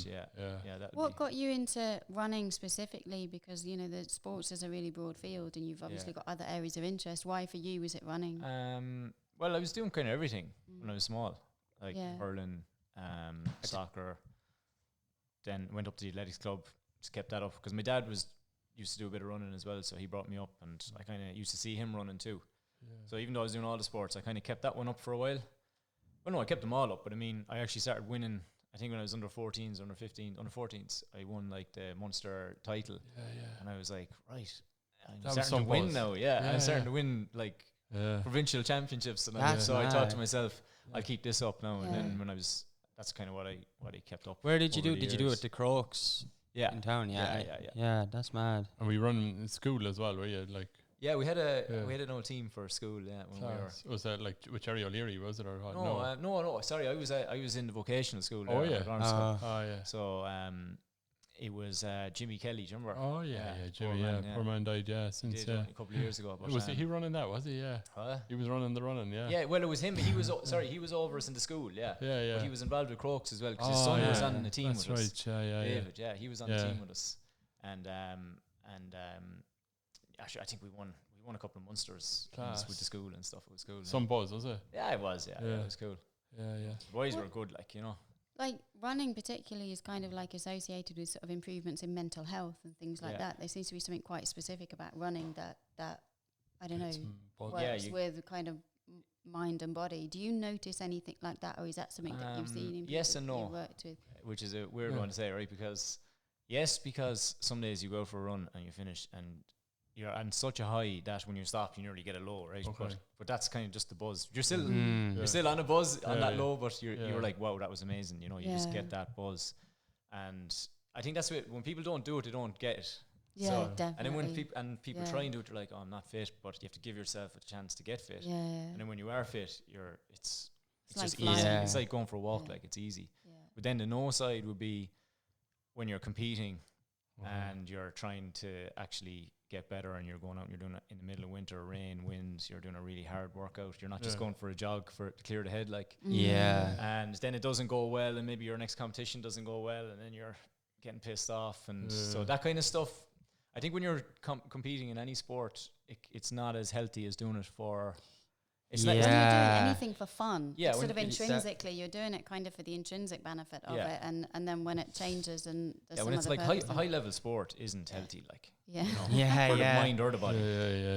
S3: What got you into running specifically? Because the sports is a really broad field, and you've obviously got other areas of interest. Why for you was it running?
S2: Well, I was doing kind of everything when I was small. Like hurling, soccer, then went up to the athletics club, just kept that up because my dad used to do a bit of running as well, so he brought me up, and I kind of used to see him running too. Yeah. So even though I was doing all the sports, I kind of kept that one up for a while. Well, no, I kept them all up, but I mean, I actually started winning. I think when I was under 14s, under 15s, under 14s, I won like the Munster title. Yeah, yeah. And I was like, right, I'm starting to win now. Yeah, I'm starting to win like provincial championships, and so I thought to myself, I'll keep this up now. And then when I was, that's kind of what I kept up.
S1: Where did you do? Did you do it at the Crokes?
S2: Yeah,
S1: in town. Yeah, that's mad.
S4: And we run in school as well, were you like?
S2: Yeah, we had an old team for school. Yeah, when we were.
S4: Was that like with Cherry O'Leary? Was it or
S2: no? Sorry, I was in the vocational school.
S4: Oh yeah.
S2: So it was Jimmy Kelly. Do you remember?
S4: Oh yeah, Jimmy. Poor man died. Yeah, since
S2: a couple of years ago. But
S4: was he running that? Was he? Yeah. He was running the running. Yeah.
S2: Yeah. Well, it was him. He was he was over us in the school. Yeah.
S4: Yeah.
S2: But he was involved with Crokes as well because his son was on the team with us.
S4: That's right. Yeah.
S2: David. Yeah, he was on the team with us, and actually, I think we won a couple of Munsters with the school and stuff. It was cool.
S4: Some buzz, was it?
S2: Yeah, it was. Yeah, it was cool.
S4: Yeah.
S2: The boys were good, like, you know.
S3: Like running particularly is kind of like associated with sort of improvements in mental health and things like that. There seems to be something quite specific about running that I don't know, works with kind of mind and body. Do you notice anything like that, or is that something that you've seen in people
S2: yes and no,
S3: you've worked with?
S2: Which is a weird one to say, right? Because some days you go for a run and you finish and you're on such a high that when you stop you nearly get a low, right?
S4: Okay.
S2: But that's kind of just the buzz. You're still you're still on a buzz on that low, but you're like, wow, that was amazing. You know, you just get that buzz. And I think that's when people don't do it, they don't get it.
S3: Yeah, so definitely.
S2: And then when people try and do it, they're like, oh, I'm not fit, but you have to give yourself a chance to get fit.
S3: Yeah.
S2: And then when you are fit, it's
S3: like
S2: just
S3: flying.
S2: easy. It's like going for a walk, like it's easy. Yeah. But then the no side would be when you're competing and you're trying to actually get better and you're going out and you're doing it in the middle of winter, rain, winds, you're doing a really hard workout. You're not just going for a jog to clear the head, like. And then it doesn't go well, and maybe your next competition doesn't go well, and then you're getting pissed off. And so that kind of stuff, I think when you're competing in any sport, it's not as healthy as doing it for...
S3: It's like when you're doing anything for fun, sort of intrinsically, you're doing it kind of for the intrinsic benefit of it, and then when it changes and there's some
S2: when it's
S3: other
S2: like high level sport isn't healthy, like
S3: for
S2: the mind or the body.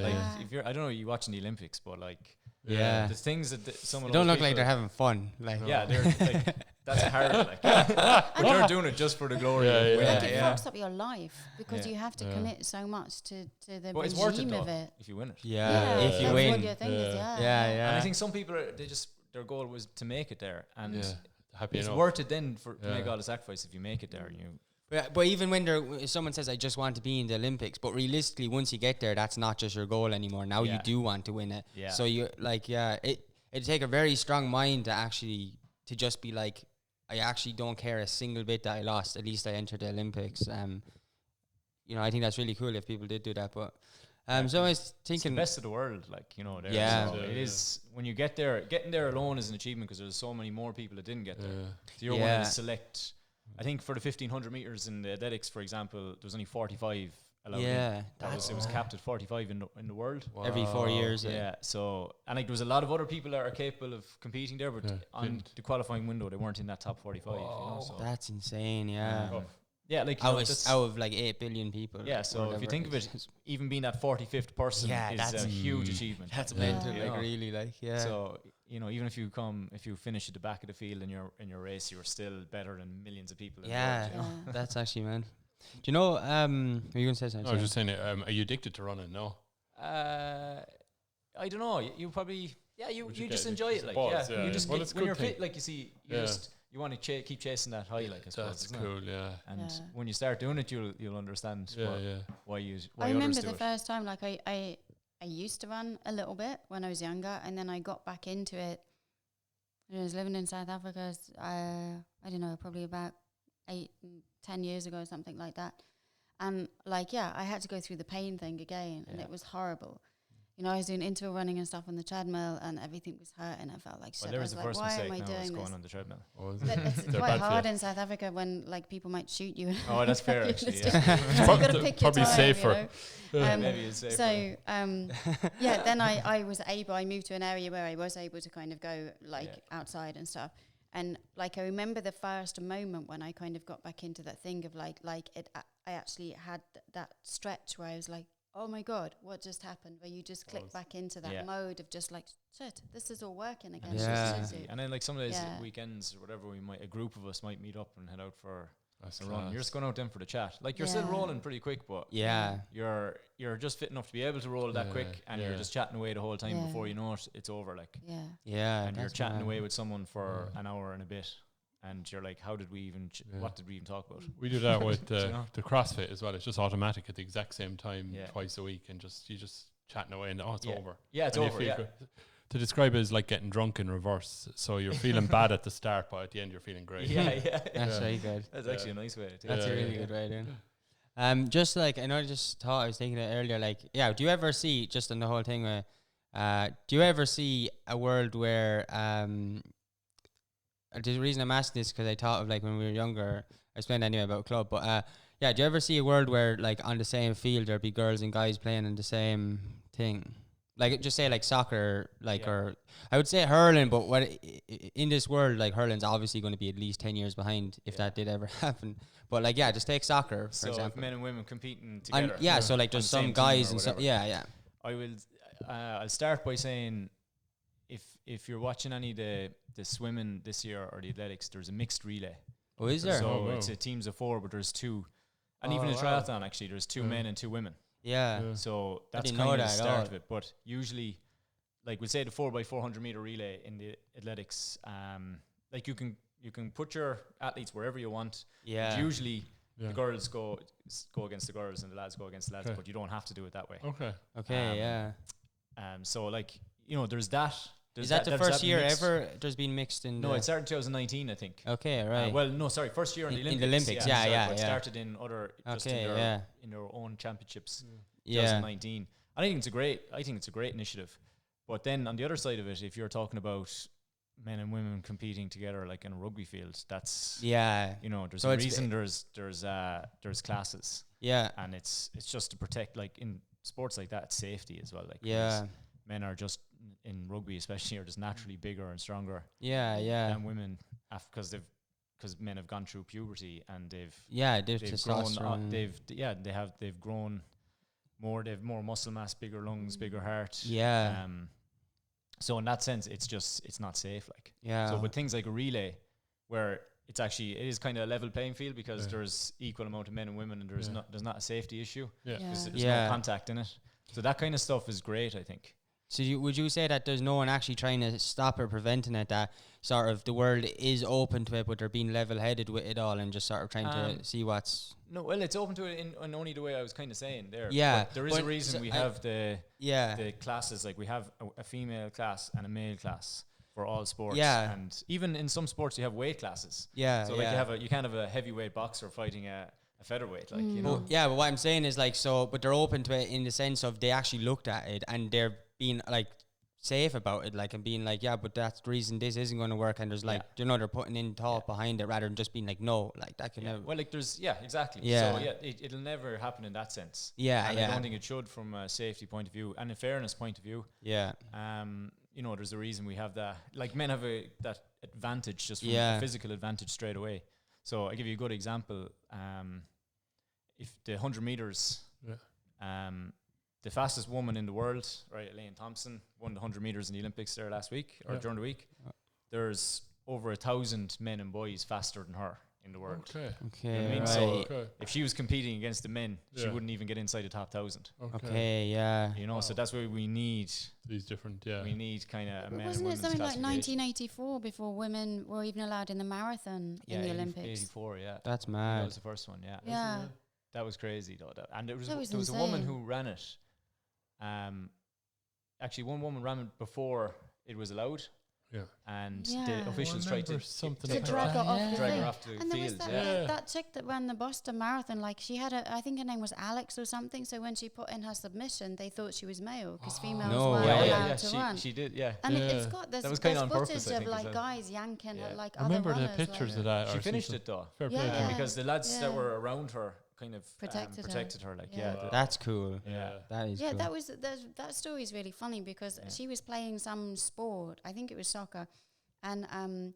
S4: Like
S2: if you're, I don't know, you watching the Olympics, but like the things that someone
S1: don't look like they're having fun, like
S2: they're like that's hard, like but they're doing it just for the glory.
S3: Like it fucks up your life because you have to commit so much to the
S2: but it's worth it,
S3: of
S2: though,
S3: it
S2: if you win it.
S1: If you win.
S3: What your thing is,
S2: And I think some people their goal was to make it there, and it's worth it then to make all the sacrifice if you make it there.
S1: But even when someone says, I just want to be in the Olympics, but realistically, once you get there, that's not just your goal anymore. Now you do want to win it. Yeah. So you it'd take a very strong mind to just be like, I actually don't care a single bit that I lost. At least I entered the Olympics. I think that's really cool if people did do that. But so I was thinking,
S2: it's the best of the world, like, you know. So it is when you get there. Getting there alone is an achievement because there's so many more people that didn't get there. So you're one of the select. I think for the 1500 meters in the athletics, for example, there was only 45 allowed. Yeah, it was capped at 45 in the world.
S1: Wow. Every 4 years.
S2: Yeah. So, and like there was a lot of other people that are capable of competing there, but on the qualifying window, they weren't in that top 45. You know, so
S1: that's insane. Yeah.
S2: Like
S1: out of like 8 billion people.
S2: Yeah, so if you think of it, even being that 45th person is a huge achievement.
S1: That's mental, really, So even if you finish at the back of the field in your race, you're still better than millions of people. That's actually, man. Do you know? Are you gonna say something?
S4: I was just saying, are you addicted to running? No.
S2: I don't know. You probably you just enjoy it, like you just when you're fit, like you see you want to keep chasing that high, like I suppose.
S4: That's cool,
S2: And when you start doing it, you'll understand why you.
S3: I remember the first time, like I used to run a little bit when I was younger, and then I got back into it. I was living in South Africa. I don't know, probably about 8-10 years ago, or something like that. And I had to go through the pain thing again, and it was horrible. I was doing interval running and stuff on the treadmill, and everything was hurting. I felt like shit.
S2: Well, there was the first
S3: why
S2: mistake
S3: am I doing this?
S2: Going on the treadmill.
S3: But it's quite hard in South Africa when people might shoot you.
S2: Oh, that's fair, actually.
S3: You've got to pick your
S4: probably
S3: time,
S4: safer.
S2: Maybe it's safer.
S3: So then I moved to an area where I was able to kind of go outside and stuff. And like I remember the first moment when I kind of got back into that thing of I actually had that stretch where I was like, oh my God, what just happened? Where you just click back into that mode of just like, shit, this is all working again.
S2: And then like some of those weekends or whatever, a group of us might meet up and head out for a run. You're just going out then for the chat. Like you're still rolling pretty quick, but you're just fit enough to be able to roll that quick, and you're just chatting away the whole time. Before you know it, it's over. Like and you're chatting away with someone for an hour and a bit. And you're like, how did we even, what did we even talk about?
S4: We do that with the CrossFit as well. It's just automatic at the exact same time twice a week, and you're just chatting away and it's over.
S2: Yeah, it's
S4: and
S2: over,
S4: to describe it is like getting drunk in reverse. So you're feeling bad at the start, but at the end you're feeling great.
S1: That's very good.
S2: That's actually a nice way to take it.
S1: That's a really good way to do it. Just like, I know I just thought, I was thinking it earlier, like, do you ever see, just on the whole thing, do you ever see a world where, the reason I'm asking this because I thought of like when we were younger, I explained anyway about club, but do you ever see a world where like on the same field there'd be girls and guys playing in the same thing? Like just say like soccer, or I would say hurling, but what in this world, like hurling's obviously going to be at least 10 years behind if that did ever happen. But like, just take soccer, for example.
S2: Men and women competing together.
S1: So like there's some guys and some,
S2: I'll start by saying, if you're watching any of the swimming this year or the athletics, there's a mixed relay.
S1: Oh, is there?
S2: So it's a teams of 4, but there's 2. And even in triathlon, actually, there's 2 men and 2 women.
S1: Yeah.
S2: So that's kind of the start of it. But usually, like we'll say the 4x400 meter relay in the athletics, like you can put your athletes wherever you want.
S1: Yeah.
S2: But usually the girls go against the girls and the lads go against the lads, but you don't have to do it that way.
S1: Okay.
S2: So like, there's that.
S1: Is that the first year ever there's been mixed in?
S2: No, it started in 2019, I think.
S1: Okay, right.
S2: First year in the Olympics.
S1: In the Olympics, It
S2: started in other, in their own championships, 2019. I think it's a great initiative. But then on the other side of it, if you're talking about men and women competing together, like in a rugby field, that's there's a reason there's classes.
S1: Yeah,
S2: and it's just to protect, like in sports like that, it's safety as well. Like men are just in rugby, especially, are just naturally bigger and stronger. Than women, because men have gone through puberty and they've grown. They've grown more. They have more muscle mass, bigger lungs, bigger heart.
S1: Yeah.
S2: So in that sense, it's not safe. Like So with things like a relay, where it is kind of a level playing field because there's equal amount of men and women, and there's not a safety issue. There's no contact in it. So that kind of stuff is great, I think.
S1: So would you say that there's no one actually trying to stop or preventing it, that sort of the world is open to it, but they're being level-headed with it all and just sort of trying to see what's...
S2: No, well, it's open to it in only the way I was kind of saying there.
S1: Yeah.
S2: But there is a reason we have the classes, like we have a female class and a male class for all sports.
S1: Yeah.
S2: And even in some sports you have weight classes.
S1: Yeah.
S2: So like you can't have a heavyweight boxer fighting a featherweight, like,
S1: But what I'm saying is like, but they're open to it in the sense of they actually looked at it and they're being like safe about it, like, and being like, but that's the reason this isn't going to work, and there's like, they're putting in thought behind it rather than just being like, no, like that can never.
S2: Well, like there's exactly. So it'll never happen in that sense. I don't think it should from a safety point of view and a fairness point of view. There's a reason we have that. Like, men have that advantage just from a physical advantage straight away. So I'll give you a good example. If the 100 meters, the fastest woman in the world, right, Elaine Thompson, won the 100 meters in the Olympics there last week, or during the week. There's over 1,000 men and boys faster than her in the world.
S1: Okay.
S2: You know what I mean? So if she was competing against the men, she wouldn't even get inside the top 1,000. So that's why we need
S4: these different.
S2: We need kind of a men.
S3: Wasn't it something like 1984 before women were even allowed in the marathon in the Olympics?
S2: 84,
S1: That's mad.
S2: That was the first one.
S3: Yeah.
S2: That was crazy though. And there was
S3: insane.
S2: a woman who ran it. Actually, one woman ran it before it was allowed. And the officials tried to
S3: drag her
S2: off the
S3: and
S2: field.
S3: There was that chick that ran the Boston Marathon, like she had I think her name was Alex or something, so when she put in her submission they thought she was male because females weren't allowed to run.
S2: She did,
S3: and it's got there's footage of like guys yanking at like other runners.
S4: I remember the pictures of that.
S2: She finished it though, because the lads that were around her kind of protected her. Like,
S1: that's cool.
S2: That
S1: is cool.
S3: That story is really funny because she was playing some sport, I think it was soccer, and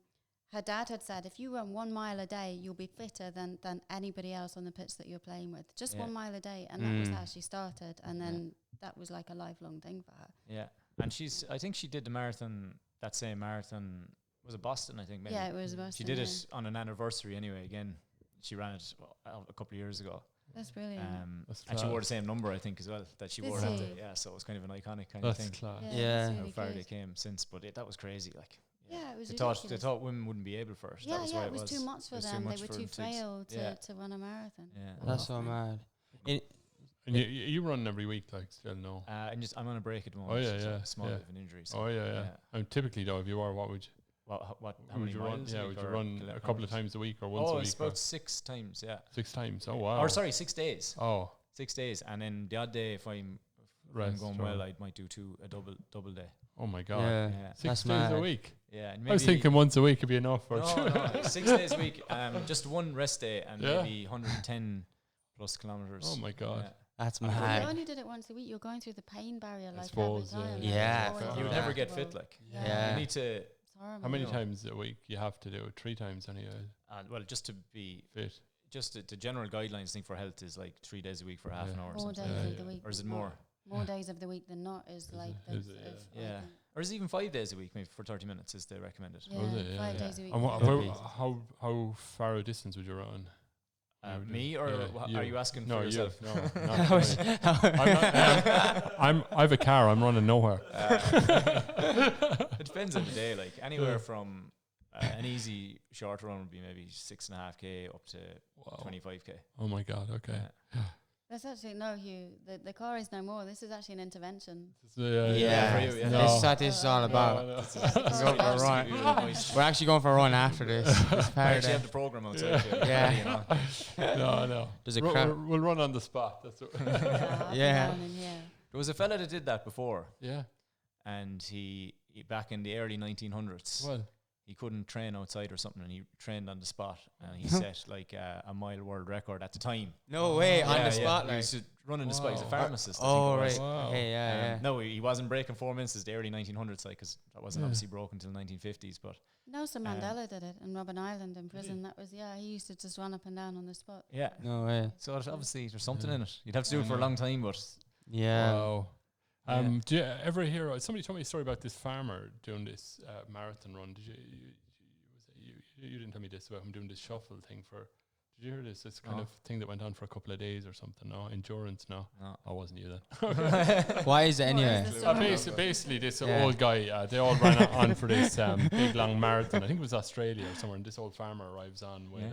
S3: her dad had said, if you run 1 mile a day, you'll be fitter than anybody else on the pitch that you're playing with. Just 1 mile a day. And that was how she started. And then that was like a lifelong thing for her.
S2: Yeah. And I think she did the marathon, that same marathon, was it Boston, I think, maybe?
S3: Yeah, it was Boston.
S2: She did it on an anniversary anyway. Again, she ran it a couple of years ago.
S3: That's brilliant.
S2: And she wore the same number, I think, as well, that she wore that day. Yeah, so it was kind of an iconic kind of thing.
S4: That's class.
S1: Yeah.
S3: Really
S2: How far
S3: good.
S2: they came since. But that was crazy, like.
S3: Yeah, it was
S2: They
S3: ridiculous.
S2: thought women wouldn't be able for it.
S3: Yeah,
S2: That was why
S3: it was too much for
S2: It was
S3: them. They
S2: much
S3: were
S2: for
S3: too
S2: them
S3: frail
S2: yeah.
S3: to run a marathon.
S2: Yeah.
S1: That's so mad.
S4: And you run every week, like, still no?
S2: I'm on a break at the
S4: Oh,
S2: moment.
S4: yeah,
S2: so
S4: yeah.
S2: a small bit of an injury. So
S4: Oh, yeah. And typically, though, if you are, what would you?
S2: How
S4: Would
S2: many
S4: you run?
S2: miles?
S4: Yeah,
S2: a
S4: would
S2: week
S4: you
S2: or
S4: run a couple of times a week or once a
S2: Oh,
S4: week?
S2: it's about 6 times, yeah.
S4: 6 times. Oh, wow.
S2: Or sorry, 6 days.
S4: Oh,
S2: 6 days. And then the odd day, if I'm going well, I might do a double day.
S4: oh my God.
S1: Yeah.
S4: 6
S1: That's
S4: days
S1: mad.
S4: a week.
S2: Yeah. And
S4: I was thinking once a week would be enough. Or
S2: no, 6 days a week. Just one rest day and
S4: Yeah.
S2: maybe 110 plus kilometers.
S4: Oh my God.
S2: Yeah.
S1: That's
S3: If you
S1: mad.
S3: only did it once a week, you're going through the pain barrier like
S4: suppose,
S3: every time.
S4: yeah.
S3: Like,
S1: Yeah,
S3: it's always
S2: You would
S1: Yeah.
S2: never get
S3: uncomfortable.
S2: fit, like.
S1: Yeah.
S2: You need to,
S3: It's horrible.
S4: How many
S2: No.
S4: times a week you have to do it? 3 times anyway.
S2: well, just to be,
S4: Fit.
S2: just the general guidelines thing for health is like 3 days a week for half an hour or
S3: More
S2: something.
S3: days
S4: Yeah,
S3: of the
S4: yeah.
S3: week.
S2: Or is it
S3: than
S2: more?
S3: not. More days of the week than not is like the,
S4: Is it, yeah.
S3: if I
S2: Yeah.
S3: can-
S2: Or is it even 5 days a week, maybe for 30 minutes is the recommended?
S3: Yeah,
S4: Was it? Yeah,
S3: 5
S4: yeah.
S3: days a week.
S4: And
S3: yeah.
S1: Could be.
S4: how far a distance would you run?
S2: Me or
S4: Yeah,
S2: are you asking
S4: No,
S2: for yourself?
S4: you. No, I have a car. I'm running nowhere.
S2: It depends on the day. Like anywhere from an easy short run would be maybe 6.5k up to 25k.
S4: Oh my God. Okay.
S3: That's actually no, Hugh. The car is no more. This is actually an intervention.
S1: Yeah.
S2: For you, yeah.
S1: This is what this is all about.
S4: No.
S1: Go for a run. We're actually going for a run after this. This
S2: I actually
S1: Saturday.
S2: have the program outside. here,
S1: Yeah.
S2: ready, you know.
S4: No.
S1: There's a crowd.
S4: We'll run on the spot. That's what.
S3: I'll be
S1: Yeah.
S3: down in here.
S2: There was a fella that did that before,
S4: Yeah.
S2: and he back in the early 1900s.
S4: Well.
S2: He couldn't train outside or something, and he trained on the spot, and he set like a mile world record at the time.
S1: No way, on
S2: Yeah,
S1: the
S2: yeah.
S1: spot.
S2: He
S1: Like.
S2: used to run in the spot. He's a
S4: Wow.
S2: pharmacist. I
S1: Oh,
S2: think it
S1: right.
S2: was.
S4: Wow.
S1: Okay, yeah.
S2: No, he wasn't breaking 4 minutes as the early 1900s, like, because that wasn't obviously broken until the 1950s. But
S3: Nelson Mandela did it in Robben Island in prison. That was he used to just run up and down on the spot.
S2: yeah,
S1: No way.
S2: so obviously there's something in it. You'd have to do it for a long time, but
S1: Yeah.
S4: Wow.
S2: Yeah.
S4: Do you ever hear? Somebody told me a story about this farmer doing this marathon run. Did you didn't tell me this about him doing this shuffle thing for? Did you hear this? This kind
S2: No.
S4: of thing that went on for a couple of days or something. No, endurance. No,
S2: No.
S4: I wasn't you then.
S1: Why is it anyway?
S3: What is the story?
S4: Basically, this
S1: Yeah.
S4: old guy. They all ran on for this big long marathon. I think it was Australia or somewhere. And this old farmer arrives on with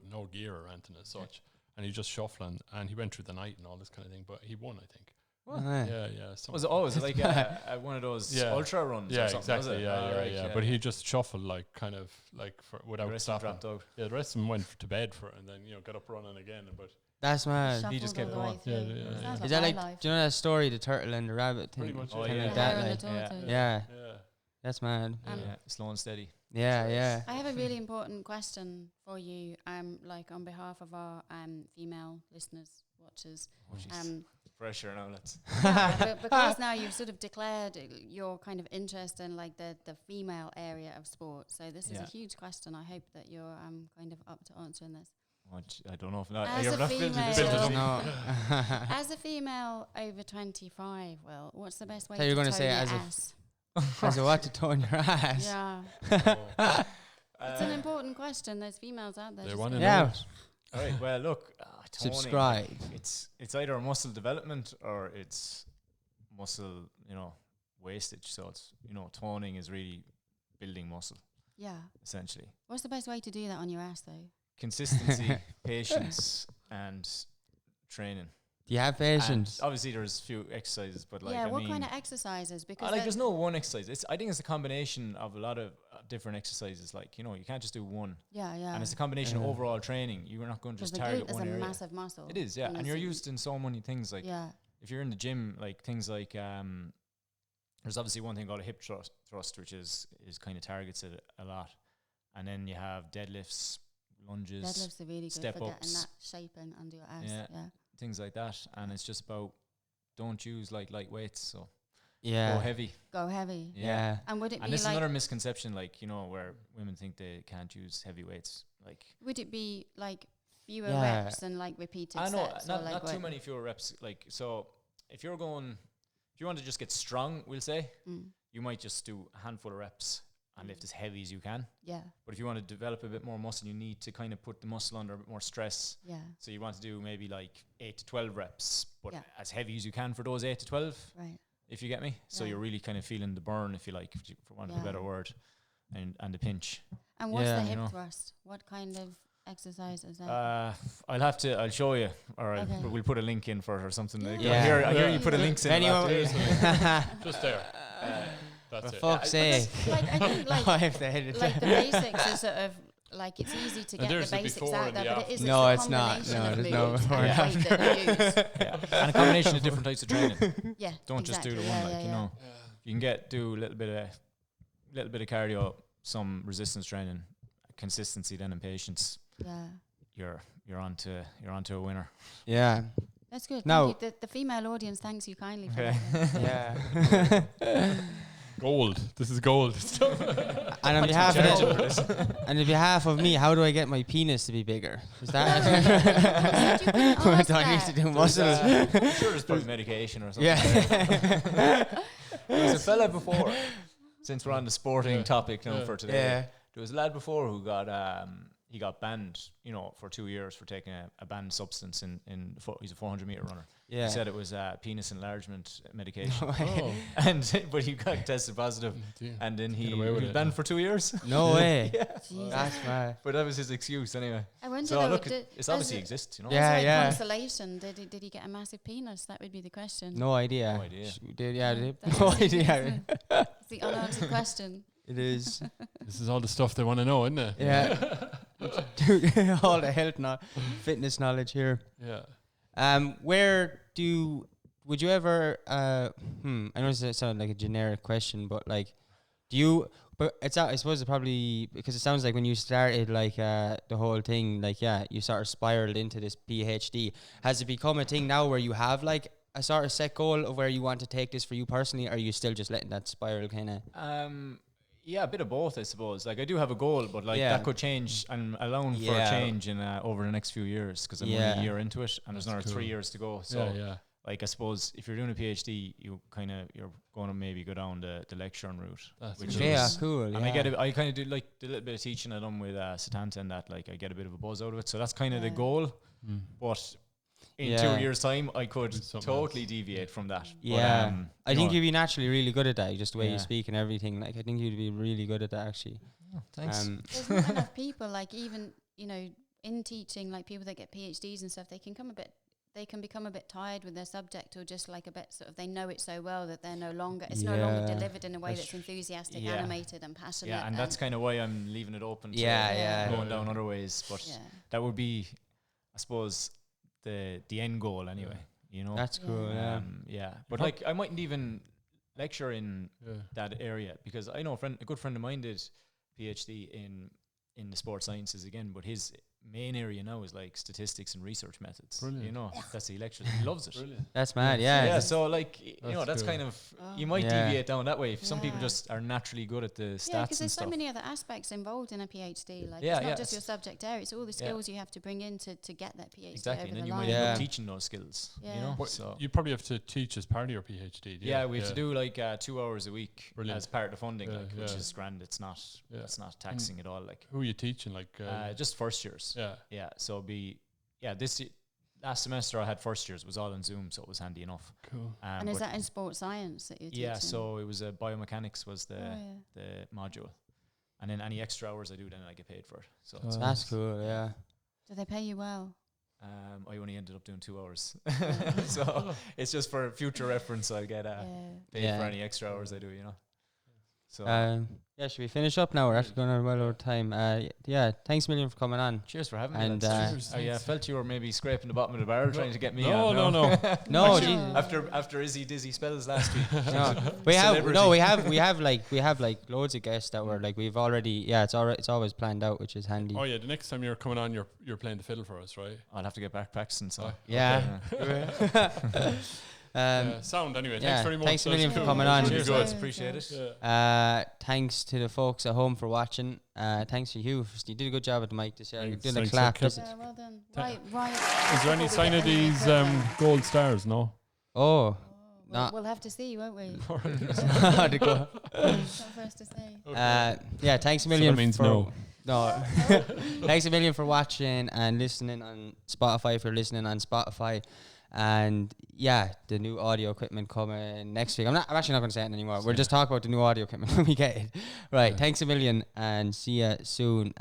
S4: no gear or anything as such, and he's just shuffling. And he went through the night and all this kind of thing, but he won, I think.
S1: Yeah.
S4: Yeah.
S2: was it like one of those
S4: Yeah.
S2: ultra runs?
S4: Yeah,
S2: or something, was
S4: exactly.
S2: it?
S4: Yeah,
S2: Oh, right,
S4: yeah. But he just shuffled like kind of like
S2: the
S4: without
S2: rest of them
S4: stopping.
S2: dropped out.
S4: Yeah, the rest of them went to bed for it, and then got up running again. But
S1: That's mad.
S3: Shuffled
S2: just
S3: all
S2: kept
S3: the way
S2: going.
S3: through.
S4: Yeah, yeah, yeah.
S3: Sounds
S1: Is that
S3: my
S1: like,
S3: life.
S1: do you know that story, the turtle and the rabbit thing?
S4: Pretty much,
S2: Oh,
S1: Kind
S2: yeah.
S1: of
S3: The
S1: that,
S3: hare and
S1: like,
S3: the
S2: Yeah.
S3: tortoise.
S1: yeah,
S4: yeah,
S1: that's mad.
S2: Yeah, slow and steady.
S1: Yeah.
S3: I have a really important question for you. Like on behalf of our female listeners, watchers.
S2: Oh, jeez. Pressure now, let's.
S3: Because now you've sort of declared your kind of interest in like the female area of sport. So this is a
S2: Yeah.
S3: huge question. I hope that you're kind of up to answering this.
S2: I don't know if
S3: As
S2: you're
S3: a
S2: not building
S3: female-
S2: this
S3: Build it
S2: up.
S3: up.
S1: No.
S3: As a female over 25, well, what's the best way
S1: So
S3: to
S1: you're gonna
S3: tone
S1: say
S3: your
S1: as a
S3: ass?
S1: As a what to tone your ass?
S3: Yeah. It's an important question. There's females out there.
S4: They
S3: just
S4: want to
S3: going,
S1: Yeah.
S4: know. it.
S2: All right. Well, look. Toning,
S1: Subscribe.
S2: It's either muscle development or it's muscle, wastage. So it's toning is really building muscle,
S3: Yeah.
S2: essentially.
S3: What's the best way to do that on your ass, though?
S2: Consistency, patience, and training.
S1: Do you have patience?
S2: And obviously, there's a few exercises, but like
S3: yeah.
S2: I
S3: What
S2: mean,
S3: kind of exercises? Because
S2: there's no one exercise. I think it's a combination of a lot of different exercises. Like you can't just do one.
S3: yeah.
S2: And it's a combination of overall training. You're not going to
S3: Because
S2: just
S3: the
S2: target
S3: glute is
S2: one
S3: a
S2: area.
S3: massive muscle.
S2: It is, yeah. And you're used in so many things. Like
S3: Yeah.
S2: if you're in the gym, like things like there's obviously one thing called a hip thrust, which is kind of targets it a lot. And then you have deadlifts, lunges,
S3: Deadlifts are really good
S2: step
S3: for getting
S2: ups.
S3: that shaping under your ass.
S2: Yeah.
S3: Yeah.
S2: things like that. And it's just about don't use like light weights. So
S1: Yeah.
S2: Go heavy.
S3: Go heavy.
S1: Yeah.
S3: And would it be
S2: And this is
S3: like,
S2: another misconception, like, you know, where women think they can't use heavy weights. Like,
S3: would it be like fewer
S1: Yeah.
S3: reps and like repeated
S2: I know,
S3: sets?
S2: not,
S3: or like
S2: not too many fewer reps. Like, so if you want to just get strong, we'll say, you might just do a handful of reps and lift as heavy as you can.
S3: Yeah.
S2: But if you want to develop a bit more muscle, you need to kind of put the muscle under a bit more stress.
S3: Yeah.
S2: So you want to do maybe like 8 to 12 reps, but
S3: Yeah.
S2: as heavy as you can for those 8 to 12.
S3: Right.
S2: If you get me. So
S3: Yeah.
S2: you're really kind of feeling the burn, if you like, for want of a better word, and the pinch.
S3: And what's
S1: Yeah.
S3: the
S1: You
S3: hip
S2: know.
S3: thrust? What kind of exercise is that?
S2: I'll show you, or
S3: Okay.
S2: we'll put a link in for it or something.
S3: Yeah.
S2: Like
S1: Yeah.
S2: I hear you put a link in.
S1: Anyway,
S4: Just there. That's
S1: for
S4: it.
S1: fuck's sake.
S3: Like I think like
S1: I have to edit
S3: like the basics are sort of like it's easy to
S4: And
S3: get the
S4: there's the
S3: basics
S4: before
S3: out
S4: and
S3: there,
S4: the
S3: but
S4: after.
S3: it is
S1: No,
S3: a
S1: it's not.
S3: combination
S1: No,
S3: of
S1: there's no
S3: moves
S1: before
S3: and
S1: and
S3: weight that you use.
S2: And a combination of different types of training.
S3: Yeah.
S2: Don't just do the
S3: exactly.
S2: one.
S3: Yeah,
S2: Like, you
S3: yeah,
S2: know, you can do a little bit of cardio, some resistance training, consistency, then and patience.
S3: yeah.
S2: You're onto a winner.
S1: Yeah.
S3: That's good.
S1: Now-
S3: Thank you. The female audience thanks you kindly for
S2: Okay.
S3: that.
S1: Yeah.
S4: Gold. This is gold.
S1: And on behalf of me, how do I get my penis to be bigger? Is that
S3: You couldn't ask
S1: do I need
S3: that.
S1: to do muscles?
S2: I'm sure there's probably medication or something.
S1: Yeah.
S2: There was a fella before, since we're on the sporting topic now for today.
S1: Yeah.
S2: There was a lad before who got banned, for 2 years for taking a banned substance he's a 400-meter runner.
S1: Yeah.
S2: He said it was penis enlargement medication.
S4: Oh.
S2: But he got tested positive,
S4: Dear.
S2: and then he
S4: Get away with
S2: was
S4: it.
S2: banned for 2 years.
S1: No way.
S3: Jesus.
S1: That's mad.
S2: But that was his excuse anyway.
S3: I wonder
S2: So
S3: though,
S2: look,
S3: did-
S2: it's obviously
S3: as a-
S2: exists, you know.
S1: Yeah.
S3: as, like,
S1: yeah.
S3: consolation, did he get a massive penis? That would be the question.
S1: No idea.
S2: No idea.
S3: That's
S1: No
S3: the
S1: idea.
S3: It's the unanswered question.
S1: It is.
S4: This is all the stuff they want to know, isn't it?
S1: Yeah. Dude, all the fitness knowledge here.
S4: Yeah.
S1: Would you ever I know this sounds like a generic question, but like I suppose it probably, because it sounds like when you started like the whole thing, like you sort of spiraled into this PhD. Has it become a thing now where you have like a sort of set goal of where you want to take this for you personally, or are you still just letting that spiral kind of?
S2: Yeah, a bit of both, I suppose. Like, I do have a goal, but like that could change. I'm allowing for a change in over the next few years, because I'm only a year into it, and there's another 3 years to go. So, like, I suppose if you're doing a PhD, you're going to maybe go down the lecturing route.
S4: That's
S1: Cool.
S2: And I kind of do like the little bit of teaching I done with Satanta, and that, like, I get a bit of a buzz out of it. So that's kind of the goal. But in 2 years' time, I could totally deviate from that.
S1: Yeah,
S2: but,
S1: I think you'd be naturally really good at that. Just the way you
S2: Yeah.
S1: speak and everything. Like, I think you'd be really good at that, actually.
S2: Thanks.
S3: There's not enough people, like even in teaching, like people that get PhDs and stuff, they can become a bit tired with their subject, or just like a bit sort of, they know it so well that they're no longer delivered in a way that's enthusiastic, animated and passionate.
S2: Yeah, and that's kind of why I'm leaving it open to going down other ways. But that would be, I suppose, the end goal anyway.
S1: That's cool.
S2: But like, I mightn't even lecture in that area, because I know a good friend of mine did PhD in the sports sciences again, but his main area now is like statistics and research methods.
S4: Brilliant.
S2: That's he lectures. He loves it.
S4: Brilliant.
S1: That's mad. Yeah.
S2: So like, that's
S4: cool.
S2: kind of, you might deviate down that way. Some people just are naturally good at the stats
S3: because
S2: and
S3: there's
S2: stuff.
S3: so many other aspects involved in a PhD. Like,
S2: Yeah,
S3: it's not
S2: yeah,
S3: just your subject area; it's all the skills you have to bring in to get that PhD
S2: Exactly,
S3: over
S2: and then
S3: the
S2: you
S3: line.
S2: might end up teaching those skills.
S3: Yeah.
S4: But
S2: So
S4: you probably have to teach as part of your PhD.
S2: we have to do like 2 hours a week as part of the funding, which is grand. It's not taxing at all. Like,
S4: who are you teaching? Like
S2: just first years.
S4: Yeah.
S2: So last semester I had first years, it was all on Zoom, so it was handy enough.
S4: Cool.
S3: And is that in sports science that you're teaching?
S2: Yeah, so it was biomechanics was the module, and then any extra hours I do, then I get paid for it. So
S1: That's cool. Yeah.
S3: Do they pay you well?
S2: I only ended up doing 2 hours, so it's just for future reference. I'll get paid for any extra hours I do. So
S1: should we finish up now? We're actually going on well over time. Thanks a million for coming on.
S2: cheers for having me.
S1: And
S2: lads. I felt you were maybe scraping the bottom of the barrel trying to get me on.
S4: No.
S1: No,
S2: After Izzy dizzy spells last week.
S1: we have like loads of guests that were like, we've already it's always planned out, which is handy.
S4: Oh yeah, the next time you're coming on, you're playing the fiddle for us, right?
S2: I'll have to get back practicing. So
S1: Yeah.
S4: Sound anyway.
S1: Yeah,
S4: thanks very much.
S1: thanks a million for
S4: Cool.
S1: coming on.
S2: Cheers, guys. Appreciate it.
S1: Thanks to the folks at home for watching. Thanks to you. You did a good job at the mic this year. You're doing a clap.
S3: Yeah, well done. Right.
S4: Is there any sign of these gold stars? No.
S1: Oh.
S3: We'll have to see, won't we?
S1: To go.
S3: That's not for us to say.
S1: Yeah, thanks a million.
S4: So that means
S1: for,
S4: no.
S1: No. Thanks a million for watching and listening on Spotify, if you're listening on Spotify. And yeah, the new audio equipment coming next week. I'm actually not going to say it anymore. We'll just talk about the new audio equipment when we get it. Right. Thanks a million and see you soon.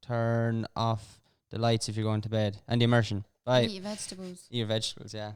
S1: Turn off the lights if you're going to bed and the immersion. Bye.
S3: Eat your vegetables.
S1: Eat your vegetables, yeah.